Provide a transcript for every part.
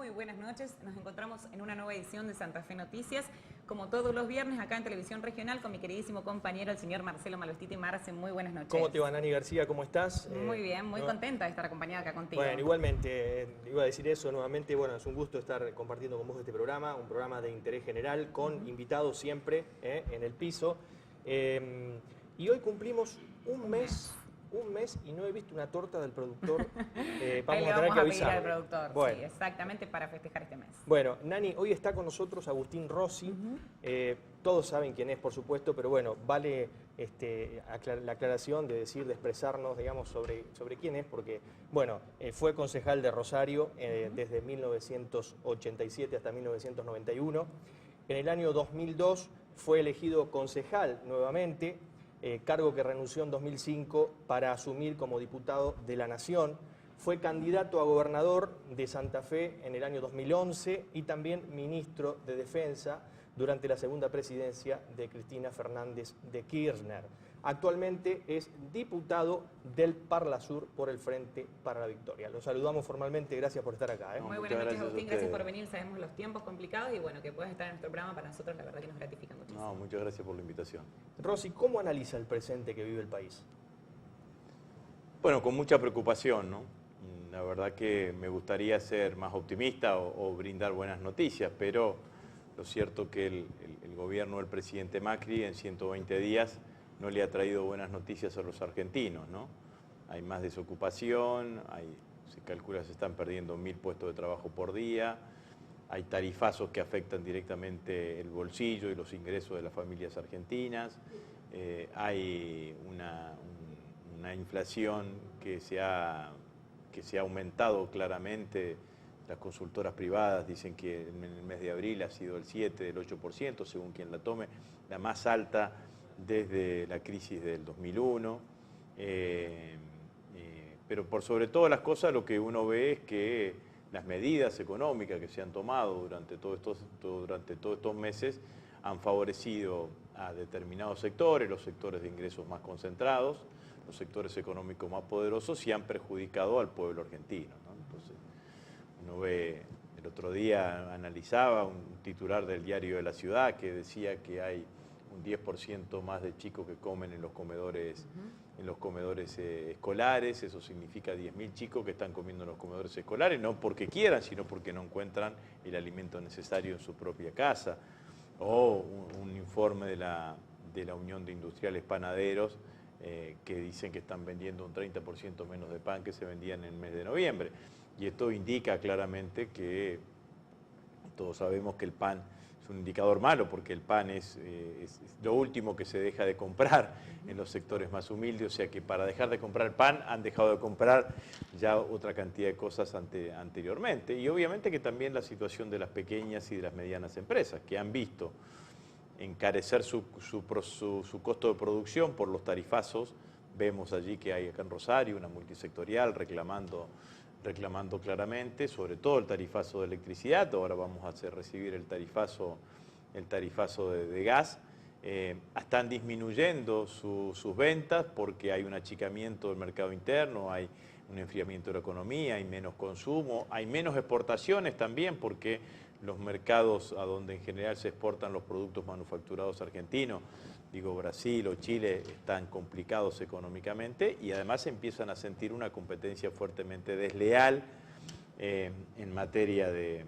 Muy buenas noches. Nos encontramos en una nueva edición de Santa Fe Noticias, como todos los viernes acá en Televisión Regional con mi queridísimo compañero, el señor Marcelo Malvestiti. Marce, muy buenas noches. ¿Cómo te va, Nani García? ¿Cómo estás? Muy bien, muy contenta de estar acompañada acá contigo. Bueno, igualmente, iba a decir eso nuevamente. Bueno, es un gusto estar compartiendo con vos este programa, un programa de interés general con invitados siempre en el piso. Y hoy cumplimos un mes y no he visto una torta del productor. Vamos a tener que avisar al productor, bueno. sí, exactamente, para festejar este mes. Bueno, Nani, hoy está con nosotros Agustín Rossi. Todos saben quién es, por supuesto, pero bueno, vale la aclaración de decir, de expresarnos, digamos, sobre quién es, porque, bueno, fue concejal de Rosario desde 1987 hasta 1991. En el año 2002 fue elegido concejal nuevamente, cargo que renunció en 2005 para asumir como diputado de la Nación. Fue candidato a gobernador de Santa Fe en el año 2011 y también ministro de Defensa durante la segunda presidencia de Cristina Fernández de Kirchner. Actualmente es diputado del Parla Sur por el Frente para la Victoria. Lo saludamos formalmente, gracias por estar acá. Muy buenas noches, Agustín, gracias por venir. Sabemos los tiempos complicados y bueno, que puedas estar en nuestro programa para nosotros la verdad que nos gratifica muchísimo. No, muchas gracias por la invitación. Rossi, ¿cómo analiza el presente que vive el país? Bueno, con mucha preocupación, ¿no? La verdad que me gustaría ser más optimista o brindar buenas noticias, pero lo cierto que el gobierno del presidente Macri en 120 días no le ha traído buenas noticias a los argentinos, ¿no? Hay más desocupación, se calcula que se están perdiendo 1000 puestos de trabajo por día, hay tarifazos que afectan directamente el bolsillo y los ingresos de las familias argentinas, hay una inflación que se ha aumentado claramente. Las consultoras privadas dicen que en el mes de abril ha sido el 7, el 8%, según quien la tome, la más alta desde la crisis del 2001. Pero por sobre todas las cosas lo que uno ve es que las medidas económicas que se han tomado durante todos estos meses han favorecido a determinados sectores, los sectores de ingresos más concentrados, los sectores económicos más poderosos, y han perjudicado al pueblo argentino, ¿no? Entonces, uno ve, el otro día analizaba un titular del Diario de la Ciudad que decía que hay un 10% más de chicos que comen en los comedores, escolares. Eso significa 10.000 chicos que están comiendo en los comedores escolares, no porque quieran, sino porque no encuentran el alimento necesario en su propia casa. O un informe de la Unión de Industriales Panaderos que dicen que están vendiendo un 30% menos de pan que se vendían en el mes de noviembre. Y esto indica claramente que todos sabemos que el pan es un indicador malo, porque el pan es lo último que se deja de comprar en los sectores más humildes, o sea que para dejar de comprar pan han dejado de comprar ya otra cantidad de cosas anteriormente. Y obviamente que también la situación de las pequeñas y de las medianas empresas, que han visto encarecer su costo de producción por los tarifazos. Vemos allí que hay acá en Rosario una multisectorial reclamando claramente, sobre todo el tarifazo de electricidad. Ahora vamos a recibir el tarifazo de gas. Están disminuyendo sus ventas porque hay un achicamiento del mercado interno, hay un enfriamiento de la economía, hay menos consumo, hay menos exportaciones también porque los mercados a donde en general se exportan los productos manufacturados argentinos, digo Brasil o Chile, están complicados económicamente y además empiezan a sentir una competencia fuertemente desleal en materia de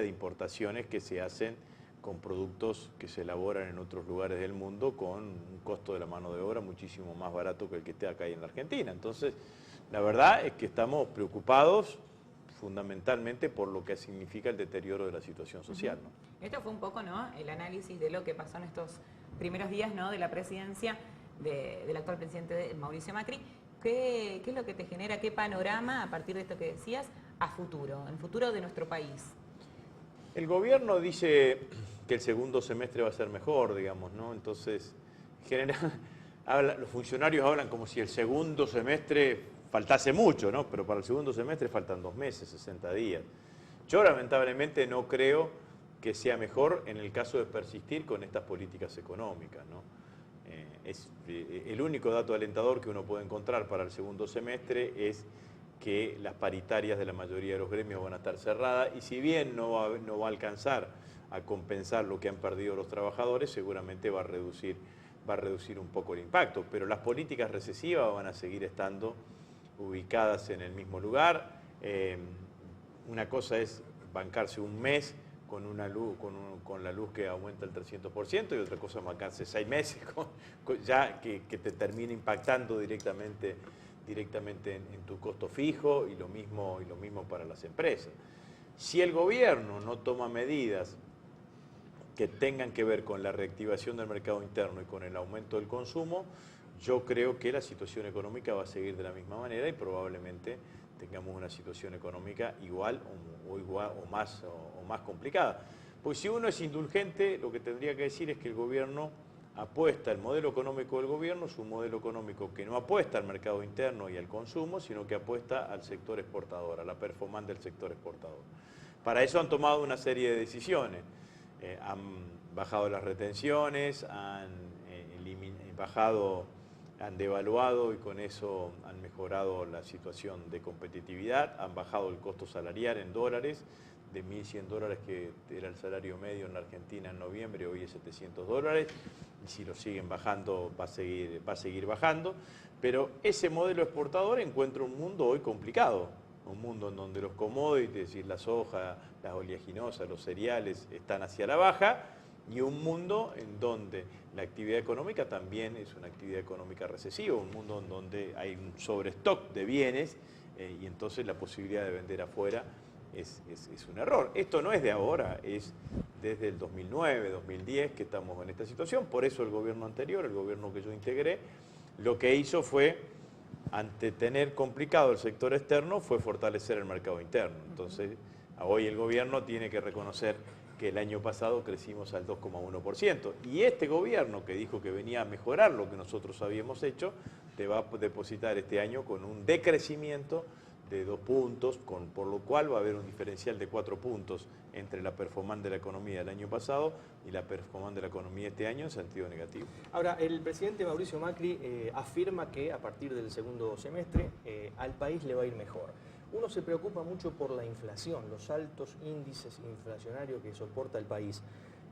importaciones que se hacen con productos que se elaboran en otros lugares del mundo con un costo de la mano de obra muchísimo más barato que el que esté acá en la Argentina. Entonces, la verdad es que estamos preocupados fundamentalmente por lo que significa el deterioro de la situación social, ¿no? Esto fue un poco, ¿no?, el análisis de lo que pasó en estos primeros días, ¿no?, de la presidencia del actual presidente Mauricio Macri. ¿Qué es lo que te genera, qué panorama a partir de esto que decías a futuro, el futuro de nuestro país? El gobierno dice que el segundo semestre va a ser mejor, digamos, ¿no? Entonces, en general, los funcionarios hablan como si el segundo semestre faltase mucho, ¿no? Pero para el segundo semestre faltan 2 meses, 60 días. Yo lamentablemente no creo que sea mejor en el caso de persistir con estas políticas económicas, ¿no? El único dato alentador que uno puede encontrar para el segundo semestre es que las paritarias de la mayoría de los gremios van a estar cerradas y si bien no va a alcanzar a compensar lo que han perdido los trabajadores, seguramente va a reducir un poco el impacto, pero las políticas recesivas van a seguir estando ubicadas en el mismo lugar. Una cosa es bancarse un mes con una luz, con la luz que aumenta el 300% y otra cosa es bancarse 6 meses ya que te termina impactando directamente en tu costo fijo y lo mismo para las empresas. Si el gobierno no toma medidas que tengan que ver con la reactivación del mercado interno y con el aumento del consumo, yo creo que la situación económica va a seguir de la misma manera y probablemente tengamos una situación económica igual o más complicada. Pues si uno es indulgente, lo que tendría que decir es que el gobierno apuesta, el modelo económico del gobierno es un modelo económico que no apuesta al mercado interno y al consumo, sino que apuesta al sector exportador, a la performance del sector exportador. Para eso han tomado una serie de decisiones. Han bajado las retenciones, han devaluado y con eso han mejorado la situación de competitividad, han bajado el costo salarial en dólares, de $1.100 que era el salario medio en la Argentina en noviembre, hoy es $700, y si lo siguen bajando va a seguir bajando, pero ese modelo exportador encuentra un mundo hoy complicado, un mundo en donde los commodities, es decir, la soja, las oleaginosas, los cereales están hacia la baja, y un mundo en donde la actividad económica también es una actividad económica recesiva, un mundo en donde hay un sobrestock de bienes y entonces la posibilidad de vender afuera es un error. Esto no es de ahora, es desde el 2009, 2010 que estamos en esta situación, por eso el gobierno anterior, el gobierno que yo integré, lo que hizo fue, ante tener complicado el sector externo, fue fortalecer el mercado interno. Entonces, hoy el gobierno tiene que reconocer que el año pasado crecimos al 2,1%. Y este gobierno, que dijo que venía a mejorar lo que nosotros habíamos hecho, te va a depositar este año con un decrecimiento de 2 puntos, por lo cual va a haber un diferencial de 4 puntos entre la performance de la economía del año pasado y la performance de la economía este año en sentido negativo. Ahora, el presidente Mauricio Macri afirma que a partir del segundo semestre al país le va a ir mejor. Uno se preocupa mucho por la inflación, los altos índices inflacionarios que soporta el país.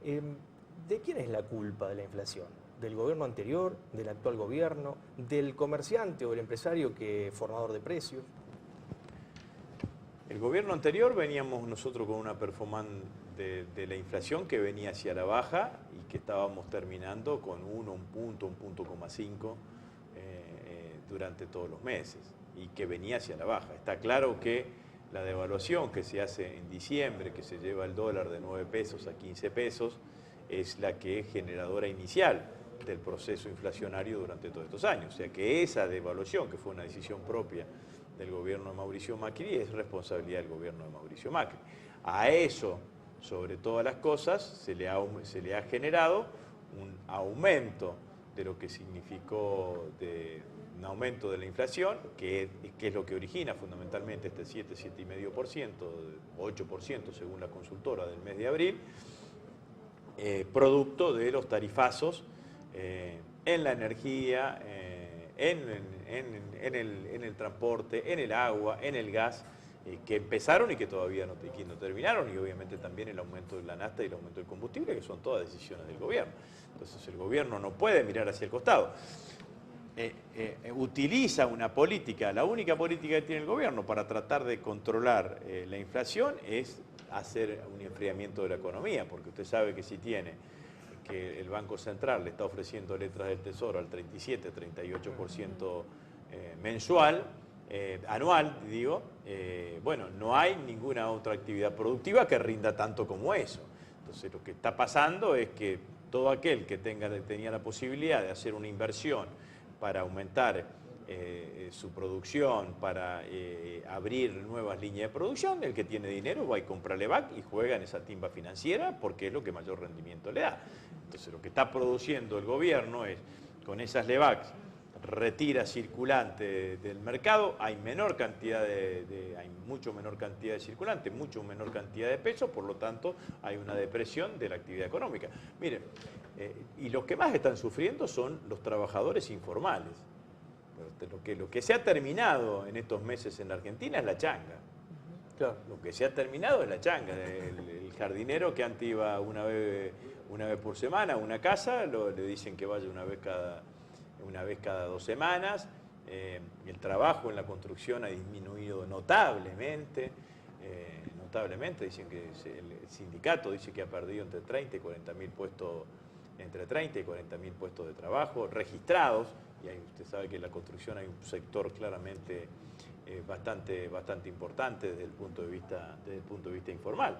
¿De quién es la culpa de la inflación? ¿Del gobierno anterior, del actual gobierno, del comerciante o el empresario que es formador de precios? El gobierno anterior veníamos nosotros con una performance de la inflación que venía hacia la baja y que estábamos terminando con un punto, 1,5 durante todos los meses y que venía hacia la baja. Está claro que la devaluación que se hace en diciembre, que se lleva el dólar de 9 pesos a 15 pesos, es la que es generadora inicial del proceso inflacionario durante todos estos años. O sea que esa devaluación, que fue una decisión propia del gobierno de Mauricio Macri, es responsabilidad del gobierno de Mauricio Macri. A eso, sobre todas las cosas, se le ha generado un aumento de lo que significó un aumento de la inflación, que es lo que origina fundamentalmente este 7,5%, 8% según la consultora del mes de abril, producto de los tarifazos en la energía, en el transporte, en el agua, en el gas, que empezaron y que todavía no terminaron, y obviamente también el aumento de la nafta y el aumento del combustible, que son todas decisiones del gobierno. Entonces el gobierno no puede mirar hacia el costado. Utiliza una política, la única política que tiene el gobierno para tratar de controlar la inflación es hacer un enfriamiento de la economía, porque usted sabe que si tiene que el Banco Central le está ofreciendo letras del Tesoro al 37, 38% mensual, anual, digo, bueno, no hay ninguna otra actividad productiva que rinda tanto como eso. Entonces lo que está pasando es que todo aquel que tenía la posibilidad de hacer una inversión para aumentar su producción, para abrir nuevas líneas de producción, el que tiene dinero va y compra LEVAC y juega en esa timba financiera porque es lo que mayor rendimiento le da. Entonces lo que está produciendo el gobierno es, con esas LEVACs, retira circulante del mercado, hay mucho menor cantidad de circulante, mucho menor cantidad de pesos, por lo tanto hay una depresión de la actividad económica. Miren, y los que más están sufriendo son los trabajadores informales. Lo que se ha terminado en estos meses en la Argentina es la changa. Claro. Lo que se ha terminado es la changa. El jardinero que antes iba una vez por semana a una casa, le dicen que vaya una vez cada 2 semanas. El trabajo en la construcción ha disminuido notablemente. Dicen que el sindicato dice que ha perdido entre 30 y 40 mil puestos, de trabajo registrados. Y ahí usted sabe que en la construcción hay un sector claramente bastante importante desde el punto de vista informal.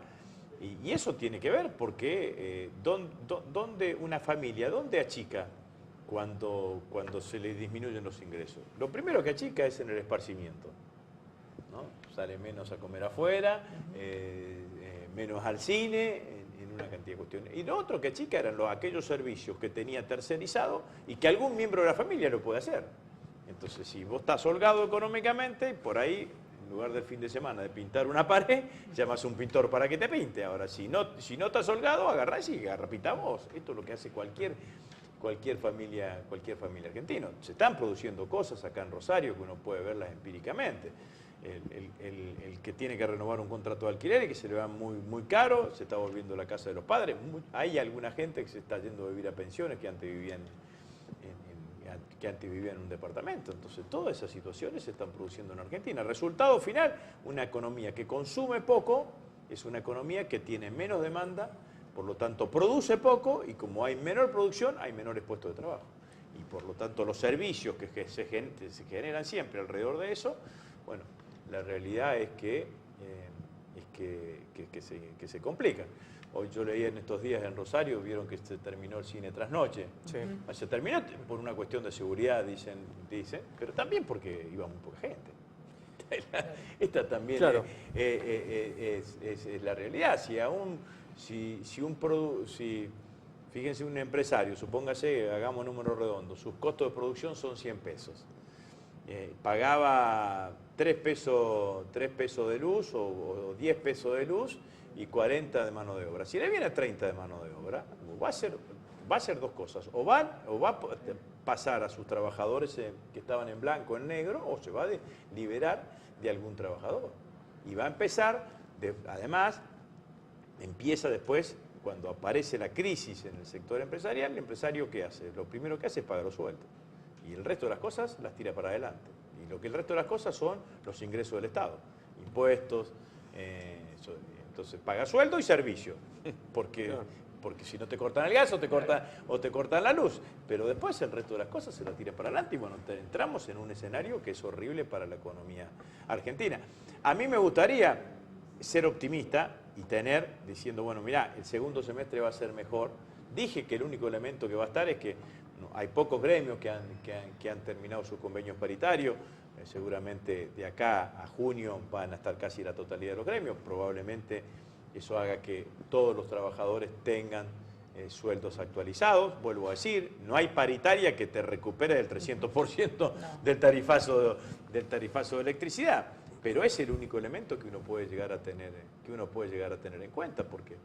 Y eso tiene que ver porque ¿dónde una familia, dónde achica cuando se le disminuyen los ingresos? Lo primero que achica es en el esparcimiento, ¿no? Sale menos a comer afuera, menos al cine, en una cantidad de cuestiones. Y lo otro que achica eran aquellos servicios que tenía tercerizado y que algún miembro de la familia lo puede hacer. Entonces, si vos estás holgado económicamente, por ahí, en lugar del fin de semana de pintar una pared, llamas a un pintor para que te pinte. Ahora, si no estás holgado, agarrás y pintamos. Esto es lo que hace cualquier familia argentina. Se están produciendo cosas acá en Rosario que uno puede verlas empíricamente. El que tiene que renovar un contrato de alquiler y que se le va muy caro, se está volviendo la casa de los padres. Hay alguna gente que se está yendo a vivir a pensiones que antes vivían en un departamento. Entonces, todas esas situaciones se están produciendo en Argentina. Resultado final, una economía que consume poco es una economía que tiene menos demanda, por lo tanto produce poco, y como hay menor producción, hay menores puestos de trabajo. Y por lo tanto los servicios que se generan siempre alrededor de eso, bueno, la realidad es que se complican. Hoy yo leí en estos días en Rosario, vieron que se terminó el cine Trasnoche. Sí. Se terminó por una cuestión de seguridad, dicen, pero también porque iba muy poca gente. Esta también claro. es la realidad. Fíjense, un empresario, supóngase, hagamos números redondos, sus costos de producción son 100 pesos. Pagaba 3 pesos de luz o 10 pesos de luz y 40 de mano de obra. Si le viene 30 de mano de obra, va a hacer dos cosas. O va a pasar a sus trabajadores que estaban en blanco, en negro, o se va a liberar de algún trabajador. Y va a empezar, además, empieza después, cuando aparece la crisis en el sector empresarial, el empresario ¿qué hace? Lo primero que hace es pagar los sueldos. Y el resto de las cosas las tira para adelante. Y lo que el resto de las cosas son los ingresos del Estado. Impuestos, entonces paga sueldo y servicio. Porque si no te cortan el gas o te cortan la luz. Pero después el resto de las cosas se las tira para adelante y bueno, entramos en un escenario que es horrible para la economía argentina. A mí me gustaría ser optimista y diciendo, bueno, mirá, el segundo semestre va a ser mejor. Dije que el único elemento que va a estar es que hay pocos gremios que han terminado sus convenios paritarios. Seguramente de acá a junio van a estar casi la totalidad de los gremios. Probablemente eso haga que todos los trabajadores tengan sueldos actualizados. Vuelvo a decir, no hay paritaria que te recupere el 300% del tarifazo de electricidad. Pero es el único elemento que uno puede llegar a tener en cuenta, porque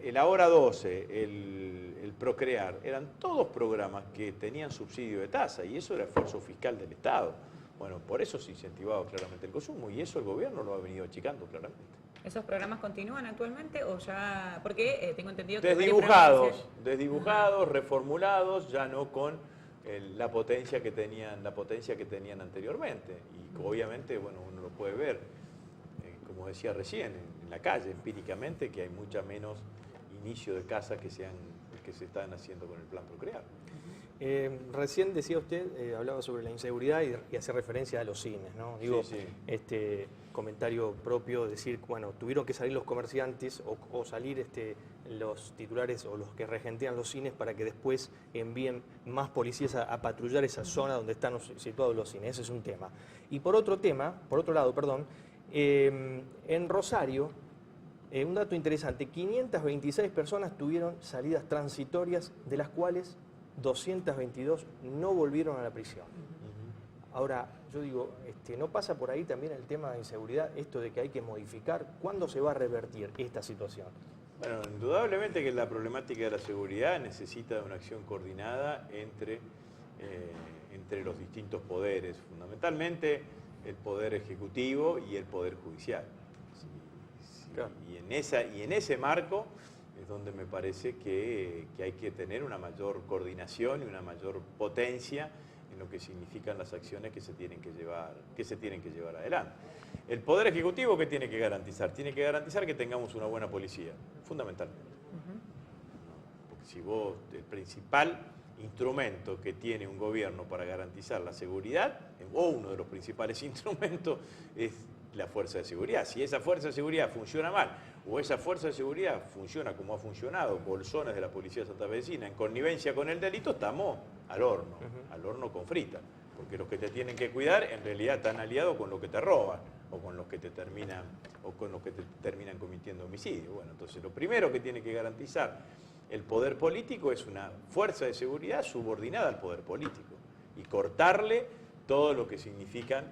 el Ahora 12, el Procrear, eran todos programas que tenían subsidio de tasa y eso era esfuerzo fiscal del Estado. Bueno, por eso se incentivaba claramente el consumo y eso el gobierno lo ha venido achicando claramente. ¿Esos programas continúan actualmente o ya...? Porque tengo entendido que... Desdibujados, reformulados, ya no con la potencia que tenían anteriormente. Y obviamente, bueno, uno lo puede ver, como decía recién, en la calle, empíricamente, que hay mucha menos inicio de casas que se están haciendo con el plan Procrear. Recién decía usted, hablaba sobre la inseguridad y hace referencia a los cines, ¿no? Digo, sí. Comentario propio, decir, bueno, tuvieron que salir los comerciantes o salir los titulares o los que regentean los cines para que después envíen más policías a patrullar esa zona donde están situados los cines. Ese es un tema. Y por otro lado, en Rosario, un dato interesante, 526 personas tuvieron salidas transitorias, de las cuales 222 no volvieron a la prisión. Ahora, yo digo, ¿no pasa por ahí también el tema de inseguridad, esto de que hay que modificar? ¿Cuándo se va a revertir esta situación? Bueno, indudablemente que la problemática de la seguridad necesita de una acción coordinada entre entre los distintos poderes, fundamentalmente el poder ejecutivo y el poder judicial. Claro. Y en ese marco es donde me parece que hay que tener una mayor coordinación y una mayor potencia en lo que significan las acciones que se tienen que llevar adelante. El Poder Ejecutivo, ¿qué tiene que garantizar? Tiene que garantizar que tengamos una buena policía, fundamentalmente. Porque si vos, el principal instrumento que tiene un gobierno para garantizar la seguridad, o uno de los principales instrumentos, es la fuerza de seguridad. Si esa fuerza de seguridad funciona mal, o esa fuerza de seguridad funciona como ha funcionado, bolsones de la policía santafesina, en connivencia con el delito, estamos al horno con frita. Porque los que te tienen que cuidar, en realidad están aliados con los que te roban, o con los que te terminan cometiendo homicidio. Bueno, entonces lo primero que tiene que garantizar el poder político es una fuerza de seguridad subordinada al poder político y cortarle todo lo que significan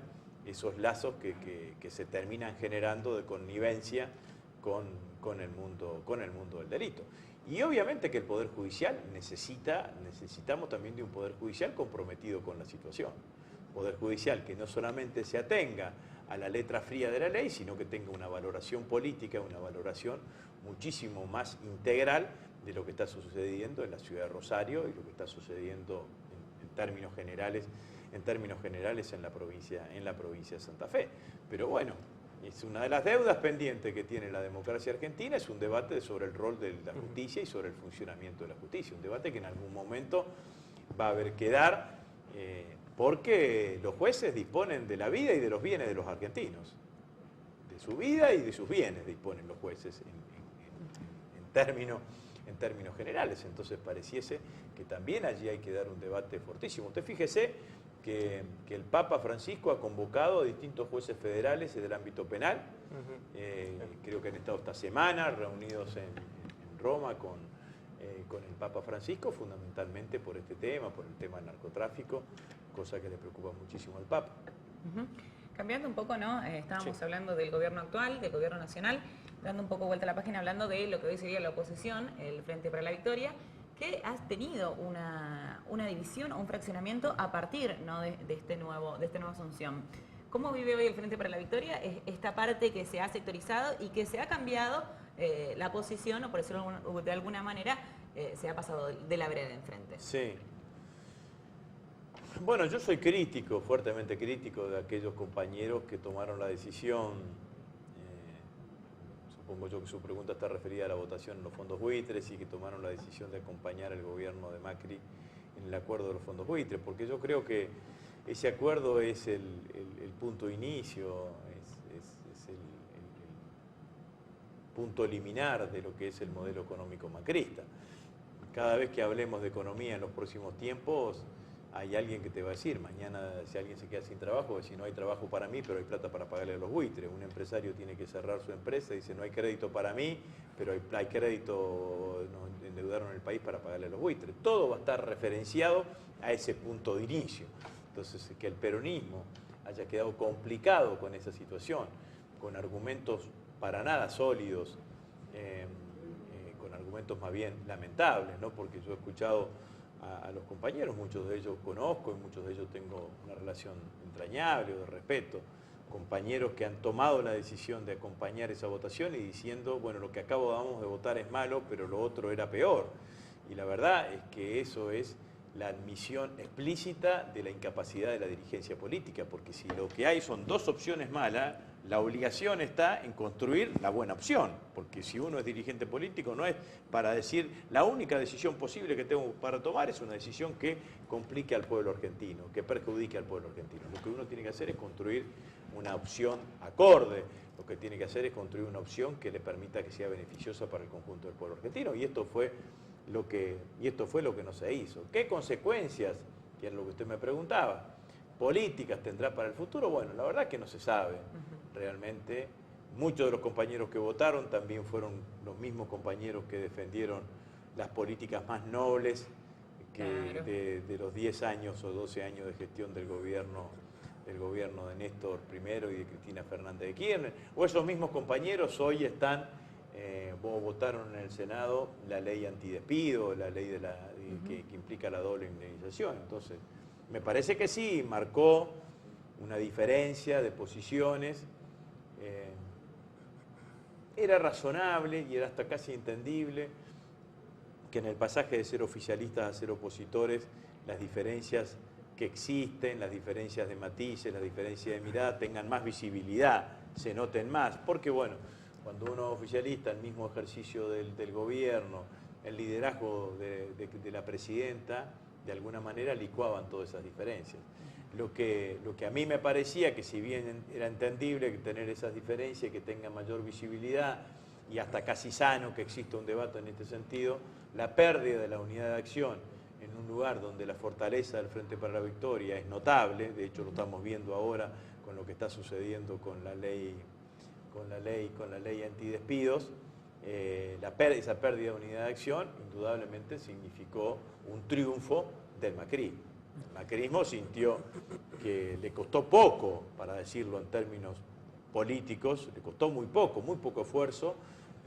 esos lazos que se terminan generando de connivencia con el mundo del delito. Y obviamente que el Poder Judicial necesitamos también de un Poder Judicial comprometido con la situación. Poder Judicial que no solamente se atenga a la letra fría de la ley, sino que tenga una valoración política, una valoración muchísimo más integral de lo que está sucediendo en la ciudad de Rosario y lo que está sucediendo en términos generales en la provincia de Santa Fe. Pero bueno, es una de las deudas pendientes que tiene la democracia argentina, es un debate sobre el rol de la justicia y sobre el funcionamiento de la justicia, un debate que en algún momento va a haber que dar, porque los jueces disponen de la vida y de los bienes de los argentinos. De su vida y de sus bienes disponen los jueces en términos generales. Entonces pareciese que también allí hay que dar un debate fortísimo. Usted fíjese que el Papa Francisco ha convocado a distintos jueces federales del ámbito penal. Creo que han estado esta semana reunidos en Roma con el Papa Francisco, fundamentalmente por este tema, por el tema del narcotráfico, cosa que le preocupa muchísimo al Papa. Cambiando un poco, ¿no? Estábamos hablando del gobierno actual, del gobierno nacional, dando un poco vuelta a la página, hablando de lo que hoy sería la oposición, el Frente para la Victoria, que has tenido una división o un fraccionamiento a partir, ¿no? de esta nueva Asunción. ¿Cómo vive hoy el Frente para la Victoria esta parte que se ha sectorizado y que se ha cambiado la posición, o por decirlo de alguna manera, se ha pasado de la vereda de enfrente? Sí. Bueno, yo soy crítico, fuertemente crítico de aquellos compañeros que tomaron la decisión, supongo yo que su pregunta está referida a la votación en los fondos buitres y que tomaron la decisión de acompañar al gobierno de Macri en el acuerdo de los fondos buitres, porque yo creo que ese acuerdo es el punto de inicio, es el punto liminar de lo que es el modelo económico macrista. Cada vez que hablemos de economía en los próximos tiempos, hay alguien que te va a decir, mañana si alguien se queda sin trabajo, va a decir, no hay trabajo para mí, pero hay plata para pagarle a los buitres. Un empresario tiene que cerrar su empresa y dice, no hay crédito para mí, pero hay crédito, nos endeudaron el país para pagarle a los buitres. Todo va a estar referenciado a ese punto de inicio. Entonces, que el peronismo haya quedado complicado con esa situación, con argumentos para nada sólidos, con argumentos más bien lamentables, ¿no? Porque yo he escuchado a los compañeros, muchos de ellos conozco y muchos de ellos tengo una relación entrañable o de respeto, compañeros que han tomado la decisión de acompañar esa votación y diciendo, bueno, lo que acabamos de votar es malo, pero lo otro era peor. Y la verdad es que eso es la admisión explícita de la incapacidad de la dirigencia política, porque si lo que hay son dos opciones malas, la obligación está en construir la buena opción, porque si uno es dirigente político no es para decir la única decisión posible que tengo para tomar es una decisión que complique al pueblo argentino, que perjudique al pueblo argentino. Lo que uno tiene que hacer es construir una opción acorde, lo que tiene que hacer es construir una opción que le permita que sea beneficiosa para el conjunto del pueblo argentino, y esto fue lo que no se hizo. ¿Qué consecuencias, que es lo que usted me preguntaba, políticas tendrá para el futuro? Bueno, la verdad es que no se sabe realmente. Muchos de los compañeros que votaron también fueron los mismos compañeros que defendieron las políticas más nobles que de los 10 años o 12 años de gestión del gobierno de Néstor I y de Cristina Fernández de Kirchner. O esos mismos compañeros hoy están votaron en el Senado la ley antidespido, la ley que implica la doble indemnización. Entonces, me parece que sí, marcó una diferencia de posiciones. Era razonable y era hasta casi entendible que en el pasaje de ser oficialistas a ser opositores, las diferencias que existen, las diferencias de matices, las diferencias de mirada tengan más visibilidad, se noten más, porque bueno, cuando uno es oficialista, el mismo ejercicio del gobierno, el liderazgo de la presidenta, de alguna manera licuaban todas esas diferencias. Lo que a mí me parecía que si bien era entendible que tener esas diferencias, que tengan mayor visibilidad y hasta casi sano que exista un debate en este sentido, la pérdida de la unidad de acción en un lugar donde la fortaleza del Frente para la Victoria es notable, de hecho lo estamos viendo ahora con lo que está sucediendo con la ley antidespidos, esa pérdida de unidad de acción indudablemente significó un triunfo del macrismo. El macrismo sintió que le costó poco, para decirlo en términos políticos, le costó muy poco esfuerzo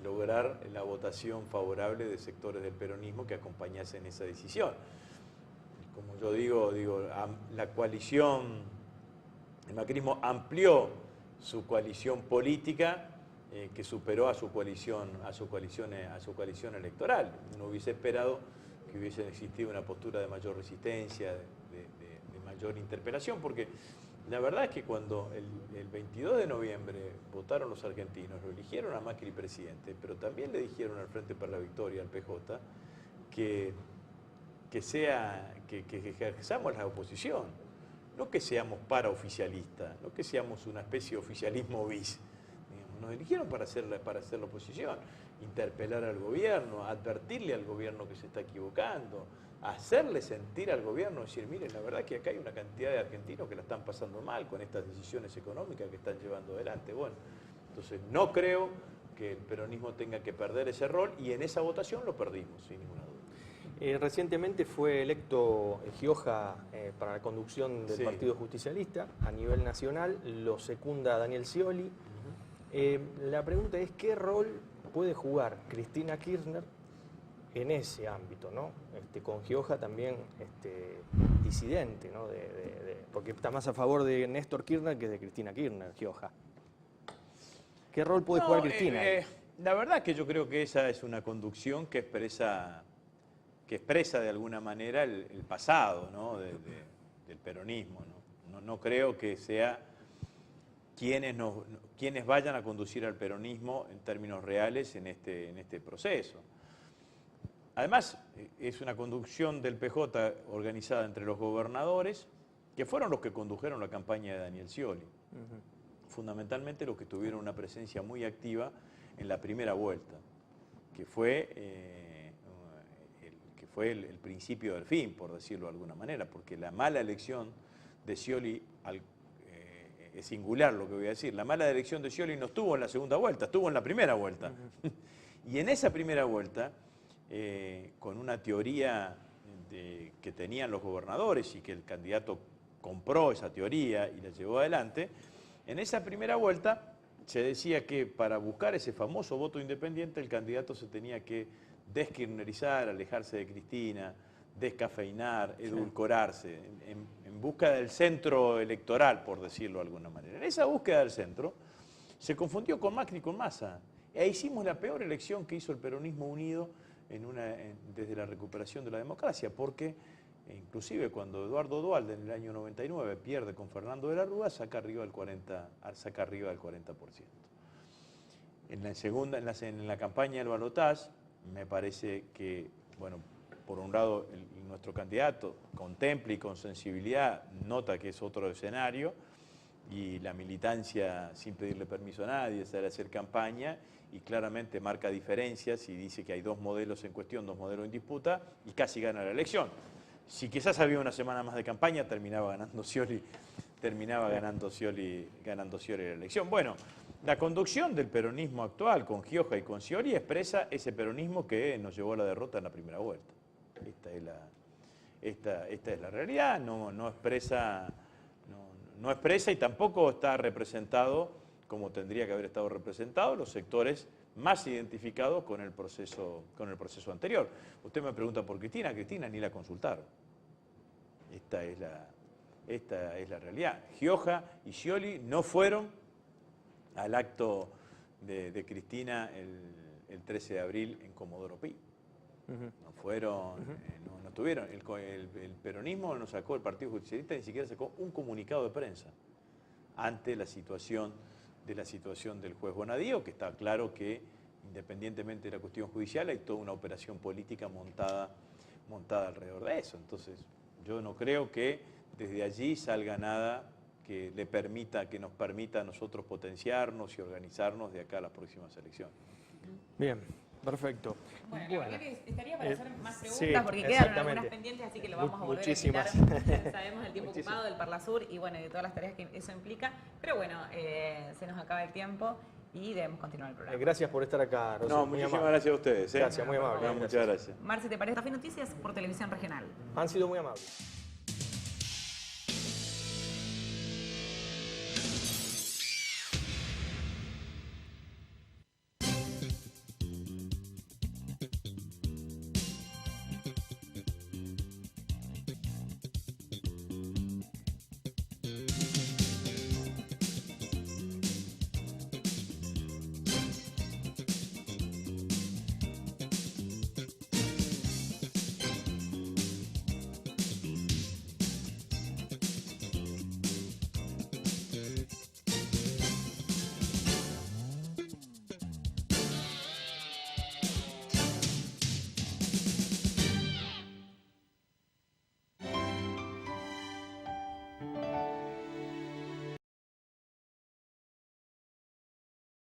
lograr la votación favorable de sectores del peronismo que acompañasen esa decisión. Como yo digo, la coalición, el macrismo amplió su coalición política que superó a su coalición electoral. Uno hubiese esperado que hubiese existido una postura de mayor resistencia, de mayor interpelación, porque la verdad es que cuando el 22 de noviembre votaron los argentinos, lo eligieron a Macri presidente, pero también le dijeron al Frente para la Victoria, al PJ, que ejerzamos la oposición, no que seamos paraoficialistas, no que seamos una especie de oficialismo bis. Nos eligieron para hacer la oposición, interpelar al gobierno, advertirle al gobierno que se está equivocando, hacerle sentir al gobierno, decir, miren, la verdad que acá hay una cantidad de argentinos que la están pasando mal con estas decisiones económicas que están llevando adelante. Bueno, entonces no creo que el peronismo tenga que perder ese rol y en esa votación lo perdimos, sin ninguna duda. Recientemente fue electo Gioja para la conducción del Partido Justicialista a nivel nacional, lo secunda Daniel Scioli. La pregunta es, ¿qué rol puede jugar Cristina Kirchner en ese ámbito, ¿no? Con Gioja también disidente, ¿no? Porque está más a favor de Néstor Kirchner que de Cristina Kirchner, Gioja. ¿Qué rol puede jugar Cristina? La verdad que yo creo que esa es una conducción que expresa de alguna manera el pasado, ¿no? del peronismo, ¿no? No creo que sea quienes vayan a conducir al peronismo en términos reales en este proceso. Además, es una conducción del PJ organizada entre los gobernadores, que fueron los que condujeron la campaña de Daniel Scioli. Fundamentalmente los que tuvieron una presencia muy activa en la primera vuelta, que fue el principio del fin, por decirlo de alguna manera, porque la mala elección de Scioli, es singular lo que voy a decir, la mala elección de Scioli no estuvo en la segunda vuelta, estuvo en la primera vuelta. Y en esa primera vuelta, con una teoría que tenían los gobernadores y que el candidato compró esa teoría y la llevó adelante, en esa primera vuelta se decía que para buscar ese famoso voto independiente el candidato se tenía que deskirchnerizar, alejarse de Cristina, descafeinar, edulcorarse, en busca del centro electoral, por decirlo de alguna manera. En esa búsqueda del centro se confundió con Macri y con Massa. E hicimos la peor elección que hizo el peronismo unido desde la recuperación de la democracia, porque inclusive cuando Eduardo Duhalde en el año 99 pierde con Fernando de la Rúa, saca arriba del 40%. En la campaña del balotaje, me parece que, bueno, por un lado nuestro candidato contempla y con sensibilidad nota que es otro escenario y la militancia sin pedirle permiso a nadie, sale a hacer campaña y claramente marca diferencias y dice que hay dos modelos en cuestión, dos modelos en disputa y casi gana la elección. Si quizás había una semana más de campaña, terminaba ganando Scioli la elección. Bueno, la conducción del peronismo actual con Gioja y con Scioli expresa ese peronismo que nos llevó a la derrota en la primera vuelta. Esta es la realidad, no expresa y tampoco está representado como tendría que haber estado representado, los sectores más identificados con el proceso anterior. Usted me pregunta por Cristina, Cristina ni la consultaron. Esta es la realidad. Gioja y Scioli no fueron al acto de Cristina el 13 de abril en Comodoro Pi. No fueron, no tuvieron. El peronismo no sacó, el Partido Justicialista ni siquiera sacó un comunicado de prensa ante la situación del juez Bonadío, que está claro que independientemente de la cuestión judicial hay toda una operación política montada alrededor de eso. Entonces, yo no creo que desde allí salga nada que nos permita a nosotros potenciarnos y organizarnos de acá a las próximas elecciones. Bien, perfecto. Bueno, la verdad que estaría para hacer más preguntas sí, porque quedaron exactamente. algunas pendientes, así que lo vamos a volver Muchísimas. a invitar. Sabemos el tiempo Muchísimas. ocupado del Parlasur y bueno, de todas las tareas que eso implica. Pero bueno, se nos acaba el tiempo y debemos continuar el programa. Gracias por estar acá, Rosy. No, Muy muchísimas amable. gracias a ustedes. Gracias, muy amable. No, muchas gracias. Marce, ¿te parece? Café Noticias por Televisión Regional. Han sido muy amables.